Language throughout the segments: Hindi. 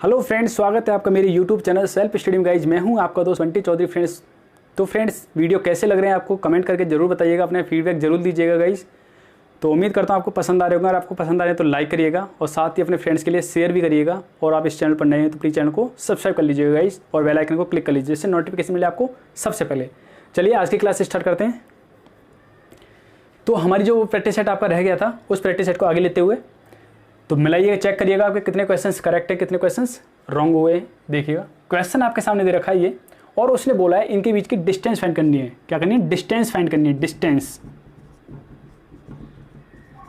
हेलो फ्रेंड्स, स्वागत है आपका मेरे यूट्यूब चैनल सेल्फ स्टडी में। गाइज मैं हूं आपका दोस्त बंटी चौधरी। फ्रेंड्स तो फ्रेंड्स वीडियो कैसे लग रहे हैं आपको कमेंट करके जरूर बताइएगा, अपने फीडबैक जरूर दीजिएगा गाइज। तो उम्मीद करता हूं आपको पसंद आ रहे होंगे। अगर आपको पसंद आ रहे हैं तो लाइक करिएगा और साथ ही अपने फ्रेंड्स के लिए शेयर भी करिएगा। और आप इस चैनल पर नए हैं तो प्लीज़ चैनल को सब्सक्राइब कर लीजिएगा गाइज और बेल आइकन को क्लिक कर लीजिए, जिससे नोटिफिकेशन मिले आपको सबसे पहले। चलिए आज की क्लास स्टार्ट करते हैं। तो हमारी जो प्रैक्टिस सेट आपका रह गया था, उस प्रैक्टिस सेट को आगे लेते हुए तो मिलाइए, चेक करिएगा आपके कितने क्वेश्चंस करेक्ट है, कितने क्वेश्चंस रॉन्ग हुए। देखिएगा क्वेश्चन आपके सामने दे रखा है ये, और उसने बोला है इनके बीच की डिस्टेंस फाइंड करनी है। क्या करनी है? डिस्टेंस फाइंड करनी है, डिस्टेंस।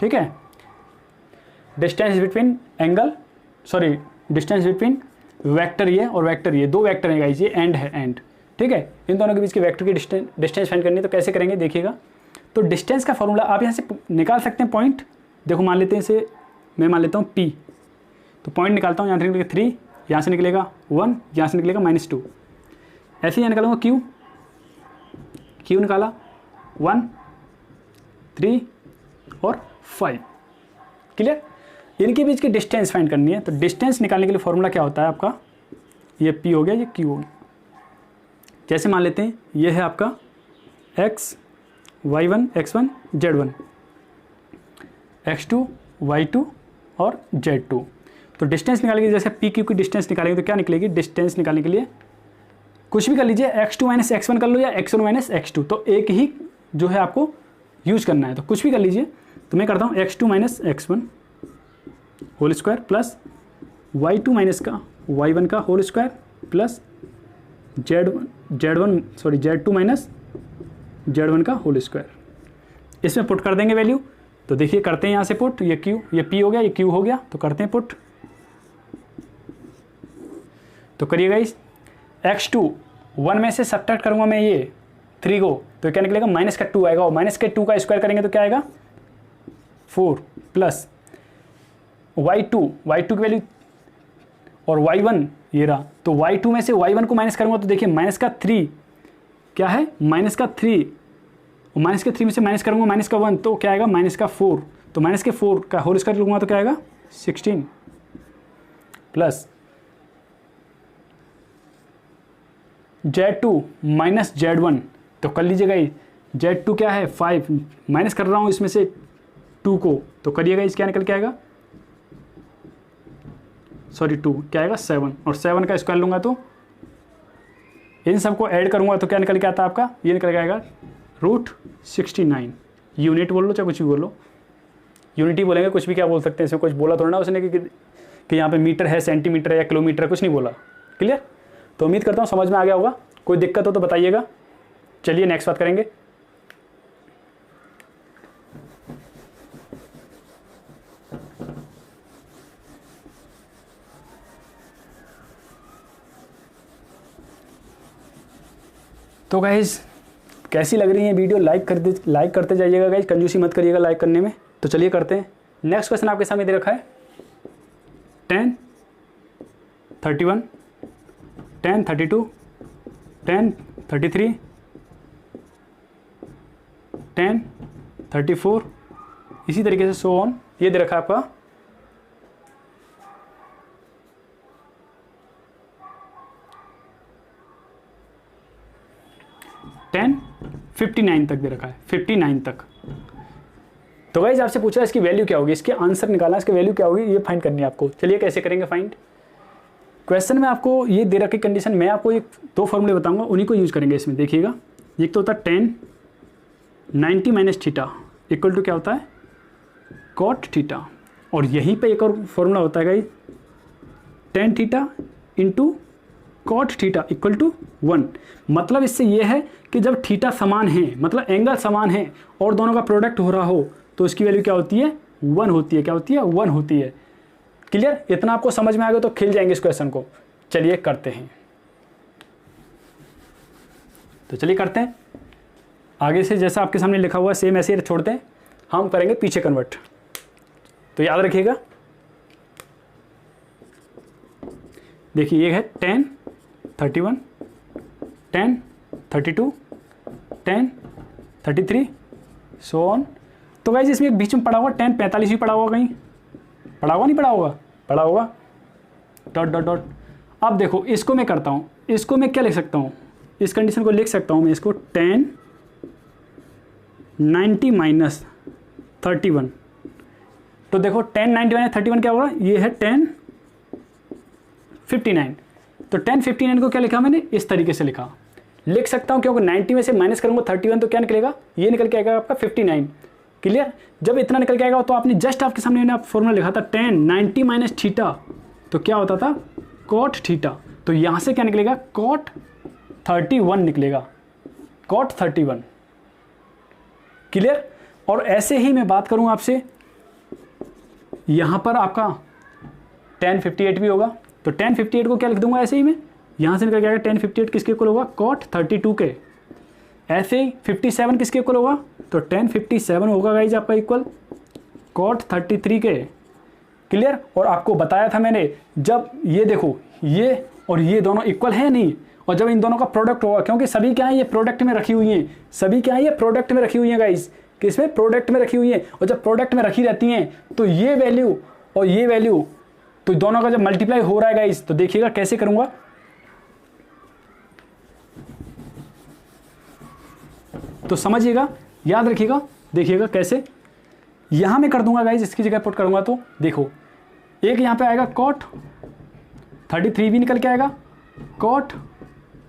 ठीक है, distance between angle, sorry distance between vector ये और वेक्टर ये, दो वेक्टर है गाइस, ये एंड है एंड। ठीक है, इन दोनों के बीच के वेक्टर की डिस्टेंस फाइंड करनी है। तो कैसे करेंगे देखिएगा। तो डिस्टेंस का फॉर्मूला आप यहाँ से निकाल सकते हैं पॉइंट। देखो मान लेते हैं इसे, मैं मान लेता हूँ P, तो पॉइंट निकालता हूँ। यहाँ से निकलेगा 3, यहाँ से निकलेगा 1, यहाँ से निकलेगा -2। ऐसे यहाँ निकालूंगा Q निकाला 1, 3 और 5। क्लियर? इनके बीच की डिस्टेंस फाइंड करनी है। तो डिस्टेंस निकालने के लिए फॉर्मूला क्या होता है आपका? ये P हो गया, ये Q हो गया। जैसे मान लेते हैं ये है आपका X, Y1, X1, Z1, X2, Y2 और Z2। तो डिस्टेंस निकालेंगे, जैसे पी क्यू की डिस्टेंस निकालेंगे तो क्या निकलेगी? डिस्टेंस निकालने के लिए कुछ भी कर लीजिए, x2 - x1 कर लो या x1 - x2, तो एक ही जो है आपको यूज करना है। तो कुछ भी कर लीजिए। तो मैं करता हूँ x2 - x1 whole square plus y2 - का y1 का whole square plus z2 - z1 का होल स्क्वायर। इसमें पुट कर देंगे वैल्यू। तो देखिए करते हैं यहाँ से पुट, ये Q, ये P हो गया, ये Q हो गया। तो करते हैं पुट। तो करिएगा इस x2 1 में से सब्ट्रैक्ट करूँगा मैं ये 3 को, तो क्या निकलेगा? -2 आएगा। और -2 का स्क्वायर करेंगे तो क्या आएगा? 4 प्लस y2 की वैल्यू और y1 ये रहा। तो y2 में से y1 को माइनस करूँगा तो देखिए -3 क्या है? -3, और -3 में से माइनस करूँगा -1, तो क्या आएगा? -4। तो -4 का होल स्क्वायर लूँगा तो क्या आएगा? 16 प्लस Z2 - Z1। तो कर लीजिएगा ये Z2 क्या है? 5, माइनस कर रहा हूँ इसमें से 2 को, तो करिएगा इस क्या निकल के आएगा? सॉरी 2 क्या आएगा? 7, और 7 का स्क्वायर लूँगा तो इन सबको ऐड करूँगा तो क्या निकल के आता है आपका? ये निकल के आएगा √69। यूनिट बोल लो चाहे कुछ भी बोलो, यूनिटी बोलेंगे, कुछ भी क्या बोल सकते हैं। इसमें कुछ बोला थोड़ा ना उसने कि यहाँ पे मीटर है, सेंटीमीटर है या किलोमीटर, कुछ नहीं बोला। क्लियर? तो उम्मीद करता हूँ समझ में आ गया होगा। कोई दिक्कत हो तो बताइएगा। चलिए नेक्स्ट बात करेंगे। तो गाइस कैसी लग रही है वीडियो? लाइक करते जाइएगा गाइस, कंजूसी मत करिएगा लाइक करने में। तो चलिए करते हैं। नेक्स्ट क्वेश्चन आपके सामने दे रखा है 10, 31, 10, 32, 10, 33, 10, 34, इसी तरीके से सो ऑन। ये दे रखा है आपका 59 तक दे रखा है, 59 तक। तो गाइस आपसे पूछा इसकी वैल्यू क्या होगी, इसके आंसर निकालना, इसकी वैल्यू क्या होगी ये फाइंड करनी है आपको। चलिए कैसे करेंगे फाइंड। क्वेश्चन में आपको ये दे रखी कंडीशन, मैं आपको एक 2 फॉर्मूले बताऊंगा, उन्हीं को यूज करेंगे इसमें। देखिएगा, एक तो होता है 10 90 - थीटा इक्वल टू क्या होता है? Cot theta. और यहीं पे एक और फॉर्मूला होता है guys 10 theta into cot theta equal to 1। मतलब इससे ये है कि जब थीटा समान है, मतलब एंगल समान है और दोनों का प्रोडक्ट हो रहा हो, तो इसकी वैल्यू क्या होती है? 1 होती है। क्या होती है? 1 होती है। क्लियर? इतना आपको समझ में आ गया तो खिल जाएंगे इस क्वेश्चन को। चलिए करते हैं। तो चलिए करते हैं। आगे से जैसा आपके सामने लिखा हुआ है सेम ऐसे ही छोड़ते हैं, हम करेंगे पीछे कन्वर्ट। तो याद रखिएगा, देखिए ये है 10, 31, 10, 32, 10, 33 सो ऑन। तो गाइस इसमें एक बीच में पड़ा हुआ 10 45 भी पड़ा होगा, कहीं पड़ा होगा नहीं पड़ा होगा? पड़ा होगा। Dot dot dot. अब देखो इसको मैं करता हूँ, इसको मैं क्या लिख सकता हूँ, इस कंडीशन को लिख सकता हूँ मैं इसको 10 90 माइनस 31। तो देखो 10 90 माइनस 31 क्या होगा, ये है 10 59। तो 10 59 को क्या लिखा मैंने, इस तरीके से लिख सकता हूँ, क्योंकि 90 में से माइनस करूँगा 31 तो क्या निकलेगा, ये निकल के आएगा आपका 59। क्लियर। जब इतना निकल के आएगा तो आपने जस्ट आपके सामने मैंने आप फॉर्मूला लिखा था 10 90 माइनस थीटा, तो क्या होता था कॉट थीटा। तो यहाँ से क्या निकलेगा, कॉट 31 निकलेगा, कॉट 31। क्लियर। और ऐसे ही मैं बात करूँ आपसे, यहाँ पर आपका 1058 भी होगा, तो 1058 को क्या लिख दूंगा ऐसे ही मैं, यहाँ से निकल के आएगा 1058 किसके इक्वल होगा, कॉट 32 के। ऐसे ही 57 किसके इक्वल होगा, तो 1057 होगा गाइज आपका इक्वल कॉट 33 के। क्लियर। और आपको बताया था मैंने, जब ये देखो ये और ये दोनों इक्वल है नहीं, और जब इन दोनों का प्रोडक्ट होगा, क्योंकि सभी क्या है ये प्रोडक्ट में रखी हुई हैं, सभी क्या है ये प्रोडक्ट में रखी हुई हैं गाइज, किसमें, प्रोडक्ट में रखी हुई है। और जब प्रोडक्ट में रखी रहती हैं तो ये वैल्यू और ये वैल्यू, तो दोनों का जब मल्टीप्लाई हो रहा है गाइस, तो देखिएगा कैसे करूंगा, तो समझिएगा, याद रखिएगा, देखिएगा कैसे। यहां मैं कर दूंगा गाइस, इसकी जगह पुट करूंगा तो देखो, एक यहां पे आएगा कॉट 33 भी निकल के आएगा, कॉट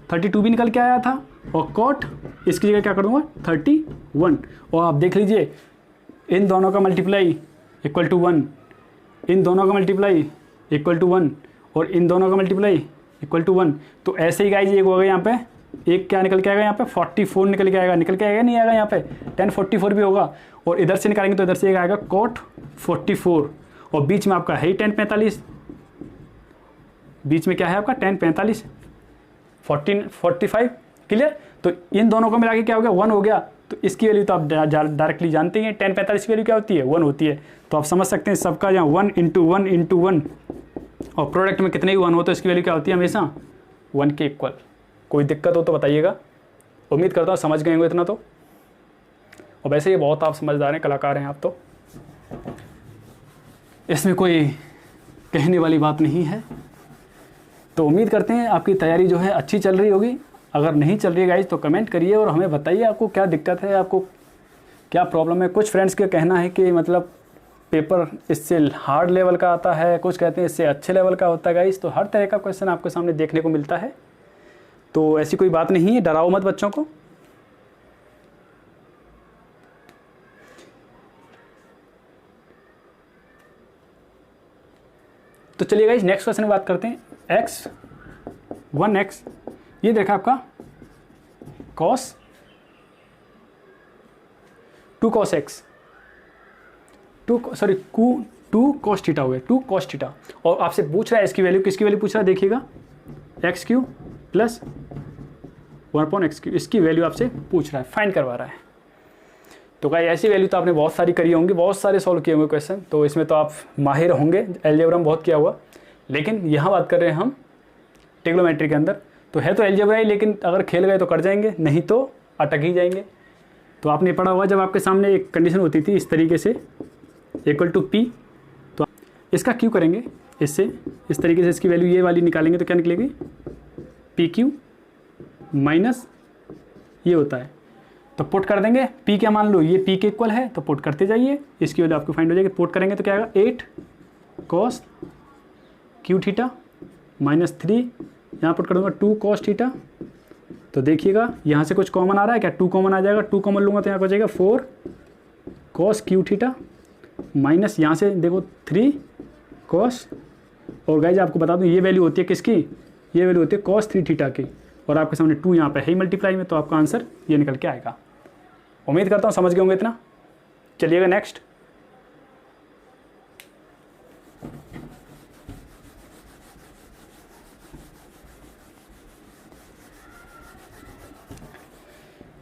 32 भी निकल के आया था, और कॉट इसकी जगह क्या कर दूंगा 31। और आप देख लीजिए इन दोनों का मल्टीप्लाई इक्वल टू 1, इन दोनों का मल्टीप्लाई इक्वल टू 1, और इन दोनों का मल्टीप्लाई इक्वल टू 1। तो ऐसे ही गाइज एक हो गया यहाँ पे, एक क्या निकल के आएगा यहाँ पे 44 निकल के आएगा, नहीं आएगा यहाँ पे 1044 भी होगा, और इधर से निकालेंगे तो इधर से एक आएगा कॉट 44, और बीच में आपका है ही 1045, बीच में क्या है आपका 1045 1445। क्लियर। तो इन दोनों को मिला के क्या हो गया 1 हो गया। तो इसकी वैल्यू तो आप डायरेक्टली जानते ही हैं, 1045 की वैल्यू क्या होती है 1 होती है। तो आप समझ सकते हैं सबका जहाँ 1 × 1 × 1, और प्रोडक्ट में कितने भी 1 हो तो इसकी वैल्यू क्या होती है हमेशा 1 के इक्वल। कोई दिक्कत हो तो बताइएगा, उम्मीद करता हूँ समझ गए होंगे इतना तो। और वैसे ये बहुत आप समझदार हैं, कलाकार हैं आप, तो इसमें कोई कहने वाली बात नहीं है। तो उम्मीद करते हैं आपकी तैयारी जो है अच्छी चल रही होगी। अगर नहीं चल रही है गाइज तो कमेंट करिए और हमें बताइए आपको क्या दिक्कत है, आपको क्या प्रॉब्लम है। कुछ फ्रेंड्स का कहना है कि मतलब पेपर इससे हार्ड लेवल का आता है, कुछ कहते हैं इससे अच्छे लेवल का होता है गाइज। तो हर तरह का क्वेश्चन आपके सामने देखने को मिलता है, तो ऐसी कोई बात नहीं है, डराओ मत बच्चों को। तो चलिए गाइज नेक्स्ट क्वेश्चन की बात करते हैं। x 1x, ये देखा आपका cos 2 cos x, 2 cos theta हो गया, 2 cos थीटा। और आपसे पूछ रहा है इसकी वैल्यू, किसकी वैल्यू पूछ रहा है देखिएगा, x³ + 1/x³, इसकी वैल्यू आपसे पूछ रहा है, फाइंड करवा रहा है। तो गाइस ऐसी वैल्यू तो आपने बहुत सारी करी होंगी, बहुत सारे सॉल्व किए होंगे क्वेश्चन, तो इसमें तो आप माहिर होंगे, अलजेब्रा में बहुत किया हुआ। लेकिन यहाँ बात कर रहे हैं हम ट्रिग्नोमेट्री के अंदर, तो है तो अलजेब्रा ही, लेकिन अगर खेल गए तो कर जाएंगे, नहीं तो अटक ही जाएंगे। तो आपने पढ़ा हुआ जब आपके सामने एक कंडीशन होती थी इस तरीके से =p, तो इसका क्यों करेंगे, इससे इस तरीके से इसकी वैल्यू ये वाली निकालेंगे तो क्या निकलेगी PQ माइनस ये होता है, तो पुट कर देंगे। P क्या मान लो, ये P के इक्वल है, तो पुट करते जाइए, इसकी वैल्यू आपको फाइंड हो जाएगी। पुट करेंगे तो क्या आएगा 8 cos Q थीटा -3, यहाँ पुट कर दूँगा 2 cos थीटा। तो देखिएगा यहाँ से कुछ कॉमन आ रहा है क्या, 2 कॉमन आ जाएगा, 2 कॉमन लूँगा तो यहाँ हो जाएगा 4 cos Q थीटा माइनस यहाँ से देखो 3 cos, और गाइज आपको बता दूँ ये वैल्यू होती है किसकी, ये वैल्यू होती है cos 3 थीटा की, और आपके सामने 2 यहाँ पे है ही मल्टीप्लाई में, तो आपका आंसर ये निकल के आएगा। उम्मीद करता हूँ समझ गए होंगे इतना। चलिएगा नेक्स्ट।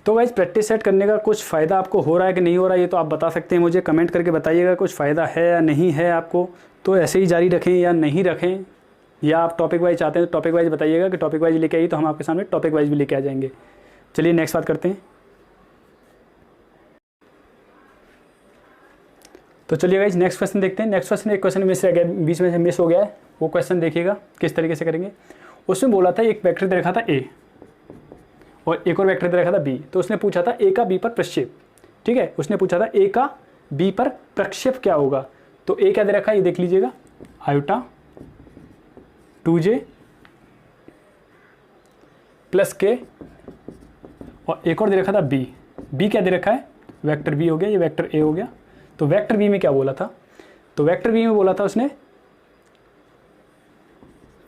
तो गाइस प्रैक्टिस सेट करने का कुछ फ़ायदा आपको हो रहा है कि नहीं हो रहा है, ये तो आप बता सकते हैं, मुझे कमेंट करके बताइएगा कुछ फ़ायदा है या नहीं है आपको। तो ऐसे ही जारी रखें या नहीं रखें, या आप टॉपिक वाइज चाहते हैं तो टॉपिक वाइज बताइएगा कि टॉपिक वाइज लेके आइए, तो हम आपके सामने टॉपिक वाइज भी लेके आ जाएंगे। चलिए नेक्स्ट बात करते हैं। तो चलिए गाइस नेक्स्ट क्वेश्चन देखते हैं। नेक्स्ट क्वेश्चन एक क्वेश्चन मिस रह गया, बीच में से मिस हो गया है, वो क्वेश्चन देखिएगा किस तरीके से करेंगे। उसमें बोला था एक वेक्टर दे रखा था ए और एक और वेक्टर दे रखा था बी, तो उसने पूछा था ए का बी पर प्रक्षेप, ठीक है, उसने पूछा था ए का बी पर प्रक्षेप क्या होगा। तो ए क्या दे रखा है ये देख लीजिएगा, आयोटा 2j प्लस के, और एक और दे रखा था बी, बी क्या दे रखा है वेक्टर बी हो गया, ये वेक्टर ए हो गया। तो वेक्टर बी में क्या बोला था, तो वेक्टर बी में बोला था उसने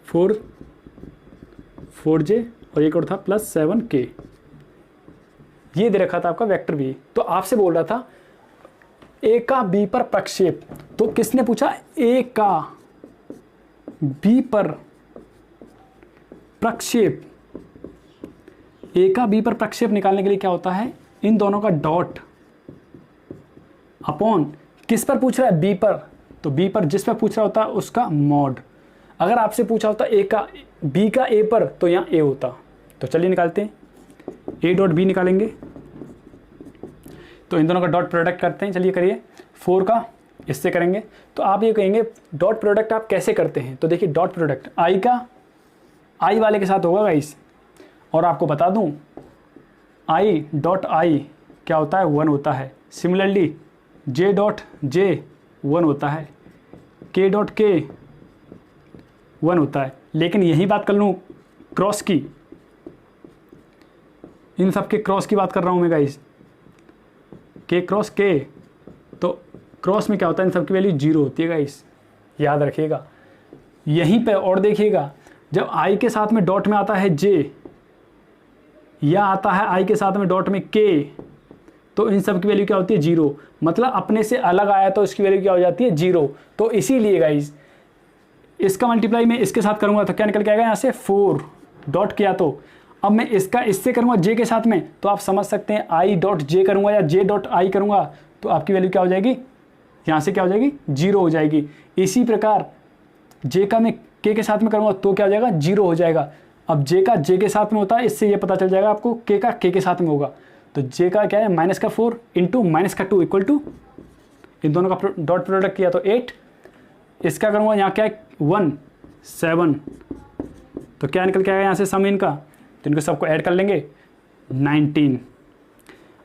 4j और एक और था प्लस 7k, ये दे रखा था आपका वेक्टर बी। तो आपसे बोल रहा था ए का बी पर प्रक्षेप, तो किसने पूछा ए का बी पर प्रक्षेप। ए का बी पर प्रक्षेप निकालने के लिए क्या होता है, इन दोनों का डॉट अपॉन किस पर पूछ रहा है बी पर, तो बी पर जिस पर पूछ रहा होता है उसका मॉड। अगर आपसे पूछा होता ए का बी का ए पर तो यहाँ ए होता। तो चलिए निकालते हैं, ए डॉट बी निकालेंगे, तो इन दोनों का डॉट प्रोडक्ट करते हैं। चलिए करिए, 4 का इससे करेंगे। तो आप ये कहेंगे डॉट प्रोडक्ट आप कैसे करते हैं, तो देखिए डॉट प्रोडक्ट आई का आई वाले के साथ होगा गाइस, और आपको बता दूं आई डॉट आई क्या होता है 1 होता है। सिमिलरली जे डॉट जे 1 होता है, के डॉट के 1 होता है। लेकिन यही बात कर लूँ क्रॉस की, इन सब के क्रॉस की बात कर रहा हूँ मैं गाइस, के क्रॉस के, तो क्रॉस में क्या होता है इन सब की वैल्यू 0 होती है गाइस, याद रखिएगा। यहीं पे और देखिएगा जब आई के साथ में डॉट में आता है जे या आता है आई के साथ में डॉट में के, तो इन सब की वैल्यू क्या होती है 0, मतलब अपने से अलग आया तो इसकी वैल्यू क्या हो जाती है 0। तो इसीलिए गाइस इसका मल्टीप्लाई मैं इसके साथ करूंगा तो क्या निकल के आएगा यहाँ से 4 डॉट किया, तो अब मैं इसका इससे करूंगा जे के साथ में, तो आप समझ सकते हैं आई डॉट जे करूंगा या जे डॉट आई करूंगा तो आपकी वैल्यू क्या हो जाएगी, यहाँ से क्या हो जाएगी 0 हो जाएगी। इसी प्रकार जे का मैं के साथ में करूंगा तो क्या हो जाएगा 0 हो जाएगा। अब जे का जे के साथ में होता है, इससे ये पता चल जाएगा आपको के का के साथ में होगा। तो जे का क्या है -4 इंटू -2 इक्वल टू, इन दोनों का डॉट प्रोडक्ट किया तो 8, इसका करूँगा यहाँ क्या है 1 7, तो क्या निकल के आएगा यहाँ से सम इनका, तो इनको सबको ऐड कर लेंगे 19।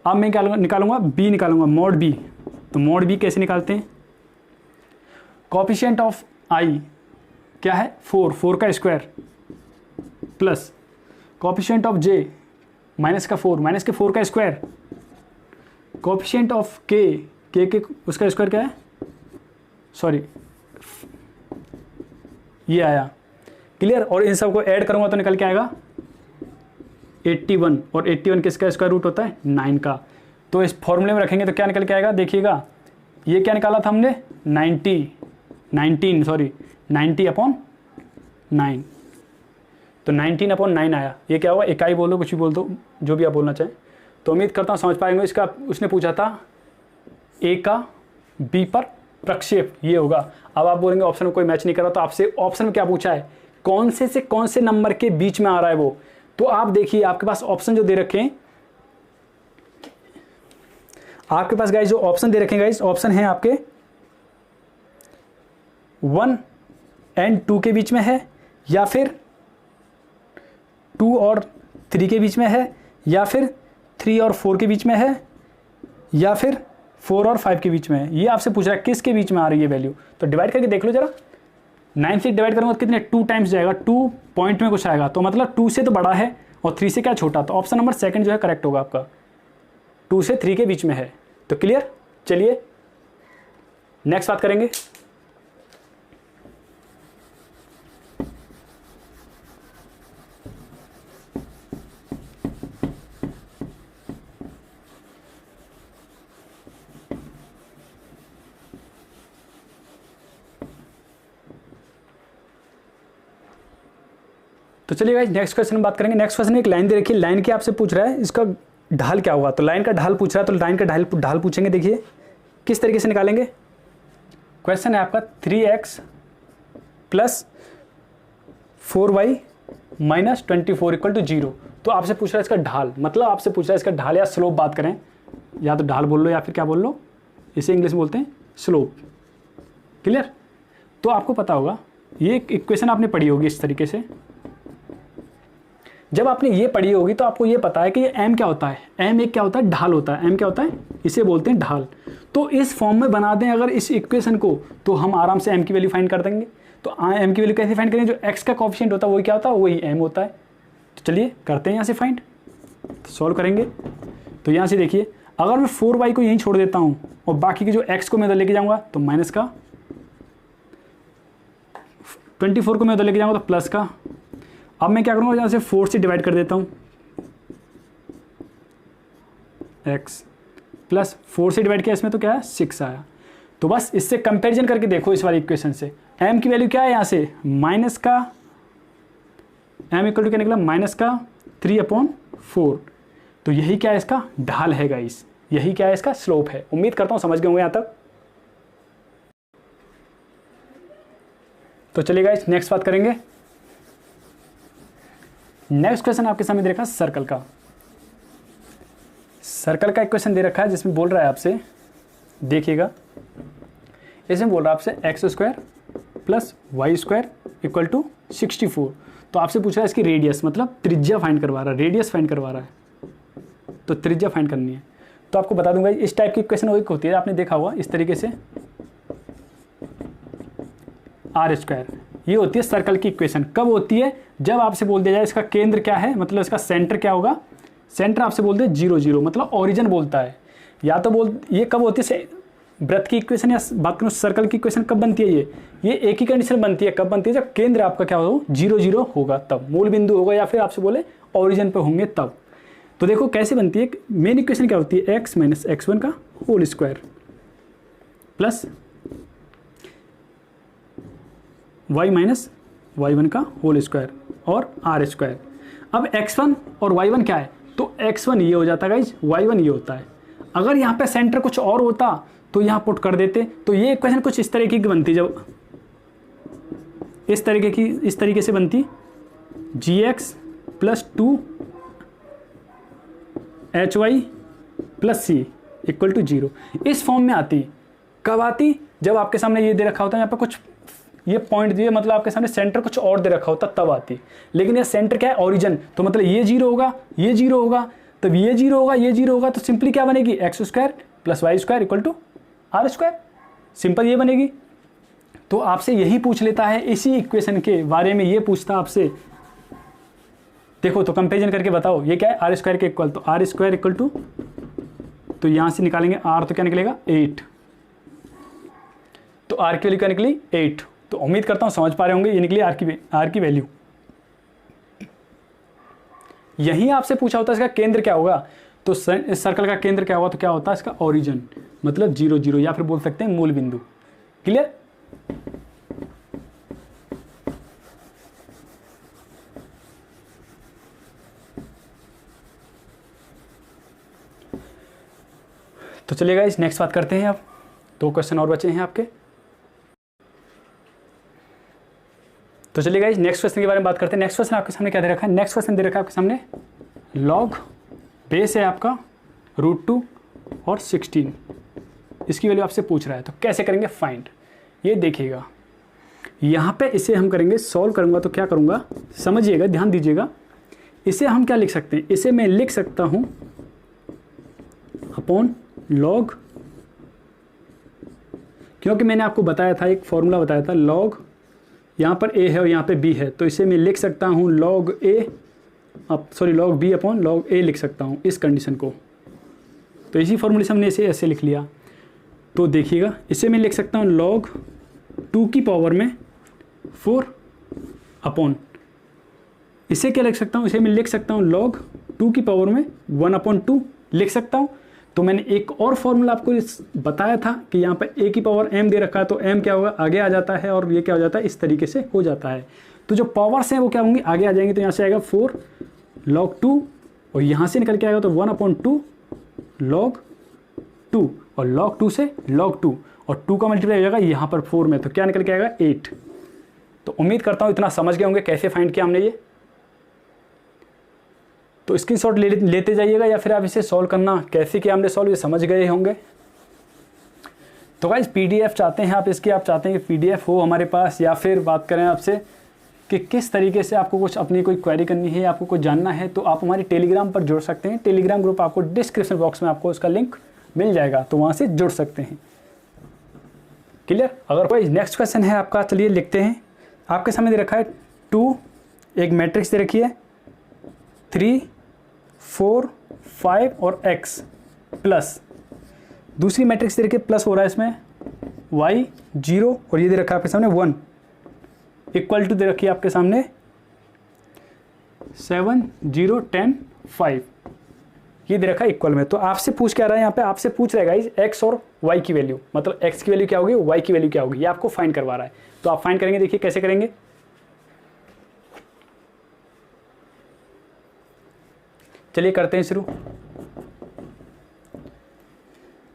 अब मैं क्या निकालूंगा बी निकालूंगा मॉड बी। तो मॉड बी कैसे निकालते हैं, कोएफिशिएंट ऑफ आई क्या है 4 का स्क्वायर प्लस कोएफिशिएंट ऑफ जे -4 का स्क्वायर, कोएफिशिएंट ऑफ के उसका स्क्वायर क्या है, सॉरी ये आया, क्लियर। और इन सबको ऐड करूंगा तो निकल के आएगा 81, और 81 किसका स्क्वायर रूट होता है 9 का। तो इस फॉर्मूले में रखेंगे तो क्या निकल के आएगा, देखिएगा ये क्या निकाला था हमने 90/9, तो 19/9 आया। ये क्या हुआ, इकाई बोलो कुछ भी बोल दो, जो भी आप बोलना चाहें। तो उम्मीद करता हूँ समझ पाएंगे। इसका उसने पूछा था ए का बी पर प्रक्षेप, ये होगा। अब आप बोलेंगे ऑप्शन में कोई मैच नहीं कर रहा, तो आपसे ऑप्शन में क्या पूछा है, कौन से कौन से नंबर के बीच में आ रहा है वो। तो आप देखिए आपके पास ऑप्शन जो दे रखे हैं, आपके पास गाइस जो ऑप्शन दे रखे हैं गाइस, ऑप्शन है आपके 1 और 2 के बीच में है, या फिर 2 और 3 के बीच में है, या फिर 3 और 4 के बीच में है, या फिर 4 और 5 के बीच में है। ये आपसे पूछ रहा है किसके बीच में आ रही है वैल्यू। तो डिवाइड करके देख लो जरा, 9 से डिवाइड करूँगा तो कितने 2 टाइम्स जाएगा, 2 पॉइंट में कुछ आएगा, तो मतलब 2 से तो बड़ा है और 3 से क्या छोटा। तो ऑप्शन नंबर सेकंड जो है करेक्ट होगा आपका, 2 से 3 के बीच में है। तो क्लियर, चलिए नेक्स्ट बात करेंगे। तो चलिए गाइस नेक्स्ट क्वेश्चन में बात करेंगे। नेक्स्ट क्वेश्चन एक लाइन दे रखी है, लाइन की आपसे पूछ रहा है इसका ढाल क्या होगा। तो लाइन का ढाल पूछ रहा है, तो लाइन का ढाल पूछेंगे। देखिए किस तरीके से निकालेंगे। क्वेश्चन है आपका 3x + 4y - 24 = 0। तो आपसे पूछ रहा है इसका ढाल, मतलब आपसे पूछ रहा है इसका ढाल या स्लोप बात करें, या तो ढाल बोल लो या फिर क्या बोल लो, इसे इंग्लिश में बोलते हैं स्लोप। क्लियर। तो आपको पता होगा ये इक्वेशन आपने पढ़ी होगी इस तरीके से। जब आपने ये पढ़ी होगी तो आपको ये पता है कि ये m क्या होता है, m एक क्या होता है, ढाल होता है। m क्या होता है, इसे बोलते हैं ढाल। तो इस फॉर्म में बना दें अगर इस इक्वेशन को, तो हम आराम से m की वैल्यू फाइंड कर देंगे। तो m की वैल्यू कैसे फाइंड करेंगे, जो x का कोएफिशिएंट होता है वही क्या होता है, वही m होता है। तो चलिए करते हैं यहाँ से फाइंड, तो सॉल्व करेंगे। तो यहाँ से देखिए, अगर मैं 4y को यहीं छोड़ देता हूँ और बाकी के जो x को मैं उधर लेके जाऊँगा तो माइनस का, 24 को मैं उधर लेके जाऊँगा तो प्लस का। अब मैं क्या करूँगा, यहाँ से 4 से डिवाइड कर देता हूँ, x प्लस 4 से डिवाइड किया इसमें तो क्या है 6 आया। तो बस इससे कंपैरिजन करके देखो इस वाली इक्वेशन से, m की वैल्यू क्या है यहाँ से माइनस का, m इक्वल टू क्या निकला माइनस का 3/4। तो यही क्या है, इसका ढाल है गाइस, यही क्या है, इसका स्लोप है। उम्मीद करता हूँ समझ गए होंगे यहाँ तक। तो चलिए गाइस नेक्स्ट बात करेंगे। नेक्स्ट क्वेश्चन आपके सामने दे रखा है सर्कल का। सर्कल का इक्वेशन दे रखा है जिसमें बोल रहा है आपसे, देखिएगा, इसमें बोल रहा है आपसे x² plus y² equal to 64। तो आपसे पूछ रहा है इसकी रेडियस, मतलब त्रिज्या फाइंड करवा रहा है, रेडियस फाइंड करवा रहा है, तो त्रिज्या फाइंड करनी है। तो आपको बता दूंगा इस टाइप की इक्वेशन वही होती है, आपने देखा हुआ इस तरीके से r²। ये होती है सर्कल की इक्वेशन। कब होती है, जब आपसे बोल दिया जाए इसका केंद्र क्या है, मतलब इसका सेंटर क्या होगा, सेंटर आपसे बोलते हैं 0 0, मतलब ओरिजिन बोलता है। या तो ये कब होती है वृत्त की इक्वेशन, या बात करूँ सर्कल की इक्वेशन कब बनती है, ये एक ही कंडीशन बनती है, कब बनती है, जब केंद्र आपका क्या हो 0 0 होगा, तब मूल बिंदु होगा, या फिर आपसे बोले ओरिजिन पे होंगे तब। तो देखो कैसे बनती है, मेन इक्वेशन क्या होती है, x माइनस x1 का whole square plus y minus y1 का होल स्क्वायर और r²। अब x1 और y1 क्या है, तो x1 ये हो जाता है गाइज, y1 ये होता है। अगर यहाँ पे सेंटर कुछ और होता तो यहाँ पुट कर देते, तो ये इक्वेशन कुछ इस तरीके की बनती, जब इस तरीके से बनती, gx plus 2 hy plus c equal to 0, इस फॉर्म में आती। कब आती, जब आपके सामने ये दे रखा होता है, यहाँ पे कुछ ये पॉइंट दिए, मतलब आपके सामने सेंटर कुछ और दे रखा होता तब आती। लेकिन ये सेंटर क्या है, ओरिजिन, तो मतलब ये 0 होगा, ये 0 होगा, तब ये 0 होगा, ये 0 होगा, तो सिंपली क्या बनेगी, x² plus y² equal to r², simple ये बनेगी। तो आपसे यही पूछ लेता है, इसी इक्वेशन के बारे में ये पूछता आपसे, देखो तो कंपेरिजन करके बताओ ये क्या है, r² के इक्वल, तो r² इक्वल टू, तो यहां से निकालेंगे r, तो क्या निकलेगा 8, तो r की वैल्यू क्या निकली 8। तो उम्मीद करता हूं समझ पा रहे होंगे, ये निकली r की वैल्यू। यही आपसे पूछा होता है इसका केंद्र क्या होगा, तो इस सर्कल का केंद्र क्या होगा, तो क्या होता है इसका ओरिजिन, मतलब 0 0, या फिर बोल सकते हैं मूल बिंदु। क्लियर। तो चलिए गाइस नेक्स्ट बात करते हैं। अब 2 क्वेश्चन और बचे हैं आपके। तो चलिए गाइस नेक्स्ट क्वेश्चन के बारे में बात करते हैं। नेक्स्ट क्वेश्चन आपके सामने क्या दे रखा है, नेक्स्ट क्वेश्चन दे रखा है आपके सामने लॉग बेस है आपका √2 और 16, इसकी वैल्यू आपसे पूछ रहा है। तो कैसे करेंगे फाइंड, ये देखिएगा, यहाँ पे इसे हम करेंगे सॉल्व करूँगा। तो क्या करूँगा समझिएगा, ध्यान दीजिएगा। इसे हम क्या लिख सकते हैं, इसे मैं लिख सकता हूँ अपॉन लॉग, क्योंकि मैंने आपको बताया था, एक फॉर्मूला बताया था, लॉग यहाँ पर a है और यहाँ पे b है, तो इसे मैं लिख सकता हूँ log b upon log a लिख सकता हूँ इस कंडीशन को। तो इसी फॉर्मूले से हमने इसे ऐसे लिख लिया। तो देखिएगा इसे मैं लिख सकता हूँ लॉग 2 की पावर में 4 अपॉन, इसे क्या लिख सकता हूँ, इसे मैं लिख सकता हूँ लॉग 2 की पावर में 1/2 लिख सकता हूँ। तो मैंने एक और फॉर्मूला आपको बताया था कि यहाँ पर a की पावर m दे रखा है, तो m क्या होगा आगे आ जाता है, और ये क्या हो जाता है इस तरीके से हो जाता है। तो जो पावर्स हैं वो क्या होंगी आगे आ जाएंगे। तो यहाँ से आएगा 4 log 2, और यहाँ से निकल के आएगा तो 1/2 log 2, और log 2 से log 2, और 2 का मल्टीप्लाई हो जाएगा यहाँ पर 4 में, तो क्या निकल के आएगा 8। तो उम्मीद करता हूँ इतना समझ गए होंगे कैसे फाइंड किया हमने ये। तो स्क्रीनशॉट लेते जाइएगा, या फिर आप इसे सॉल्व करना कैसे किया हमने सॉल्व, ये समझ गए होंगे। तो गाइस PDF चाहते हैं आप इसकी, आप चाहते हैं कि PDF हो हमारे पास, या फिर बात करें आपसे कि किस तरीके से आपको कुछ अपनी कोई क्वेरी करनी है, आपको कुछ जानना है, तो आप हमारी टेलीग्राम पर जुड़ सकते हैं। टेलीग्राम ग्रुप आपको डिस्क्रिप्शन बॉक्स में आपको उसका लिंक मिल जाएगा, तो वहाँ से जुड़ सकते हैं। क्लियर। अगर कोई नेक्स्ट क्वेश्चन है आपका, चलिए लिखते हैं। आपके सामने दे रखा है 2, एक मैट्रिक्स दे रखी है 3, 4, 5 और x प्लस दूसरी मैट्रिक्स दे रखी है, प्लस हो रहा है इसमें y 0 और ये दे रखा है आपके सामने 1 इक्वल टू दे रखी है आपके सामने 7, 0, 10, 5 ये दे रखा है इक्वल में। तो आपसे पूछ क्या रहा है यहाँ पे, आपसे पूछ रहा है गाइस x और y की वैल्यू, मतलब x की वैल्यू क्या होगी, y की वैल्यू क्या होगी, ये आपको फाइंड करवा रहा है। तो आप फाइंड करेंगे, देखिए कैसे करेंगे। चलिए करते हैं शुरू।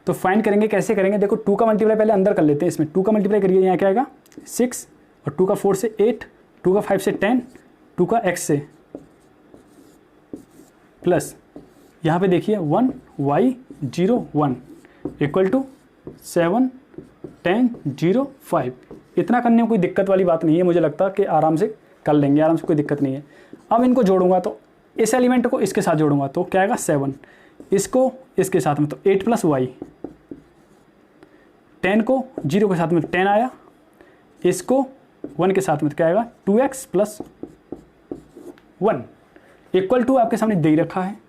तो फाइंड करेंगे, कैसे करेंगे, देखो 2 का मल्टीप्लाई पहले अंदर कर लेते हैं। इसमें 2 का मल्टीप्लाई करिए, यहाँ क्या आएगा 6 और 2 का 4 से 8, 2 का 5 से 10, 2 का x से प्लस यहाँ पे देखिए 1 y 0 1 इक्वल टू 7 10 0 5। इतना करने में कोई दिक्कत वाली बात नहीं है, मुझे लगता है कि आराम से कर लेंगे, आराम से कोई दिक्कत नहीं है। अब इनको जोड़ूंगा तो इस एलिमेंट को इसके साथ जोड़ूंगा तो क्या आएगा 7, इसको इसके साथ में तो 8 प्लस y, 10 को 0 के साथ में 10 आया, इसको 1 के साथ में तो क्या आएगा 2x प्लस 1 इक्वल टू आपके सामने दे रखा है।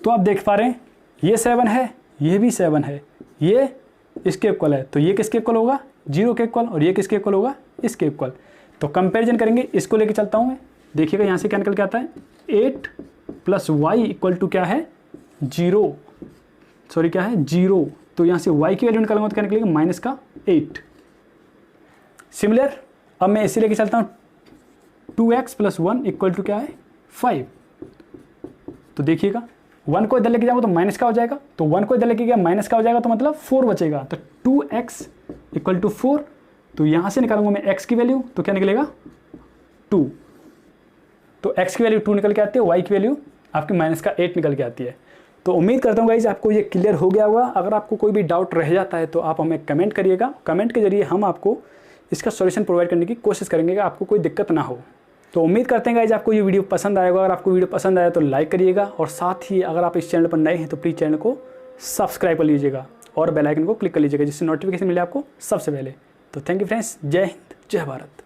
तो आप देख पा रहे हैं ये 7 है, ये भी 7 है, ये इसके इक्वल है, तो ये किसके इक्वल होगा 0 के इक्वल, और ये किसके इक्वल होगा इसके इक्वल। तो कंपैरिजन करेंगे, इसको लेके चलता हूं मैं, देखिएगा यहाँ से क्या निकल के आता है 8 प्लस y इक्वल टू क्या है 0, सॉरी क्या है 0। तो यहाँ से y की वैल्यू निकालूंगा तो क्या निकलेगा माइनस का 8। सिमिलर अब मैं इसे लेके चलता हूँ 2x प्लस 1 इक्वल टू क्या है 5। तो देखिएगा 1 को इधर लेके जाऊंगा तो माइनस का हो जाएगा, तो 1 को इधर लेके गया माइनस का हो जाएगा, तो मतलब 4 बचेगा। तो 2x इक्वल टू 4, तो यहाँ से निकालूंगा मैं x की वैल्यू तो क्या निकलेगा 2। तो x की वैल्यू 2 निकल के आती है, y की वैल्यू आपकी माइनस का 8 निकल के आती है। तो उम्मीद करता हूँ गाइस आपको ये क्लियर हो गया होगा। अगर आपको कोई भी डाउट रह जाता है तो आप हमें कमेंट करिएगा, कमेंट के जरिए हम आपको इसका सॉल्यूशन प्रोवाइड करने की कोशिश करेंगे कि आपको कोई दिक्कत ना हो। तो उम्मीद करते हैं गाइस आपको ये वीडियो पसंद आएगा। अगर आपको वीडियो पसंद आया तो लाइक करिएगा, और साथ ही अगर आप इस चैनल पर नए हैं तो प्लीज़ चैनल को सब्सक्राइब कर लीजिएगा और बेल आइकन को क्लिक कर लीजिएगा, जिससे नोटिफिकेशन मिले आपको सबसे पहले। तो थैंक यू फ्रेंड्स, जय हिंद, जय भारत।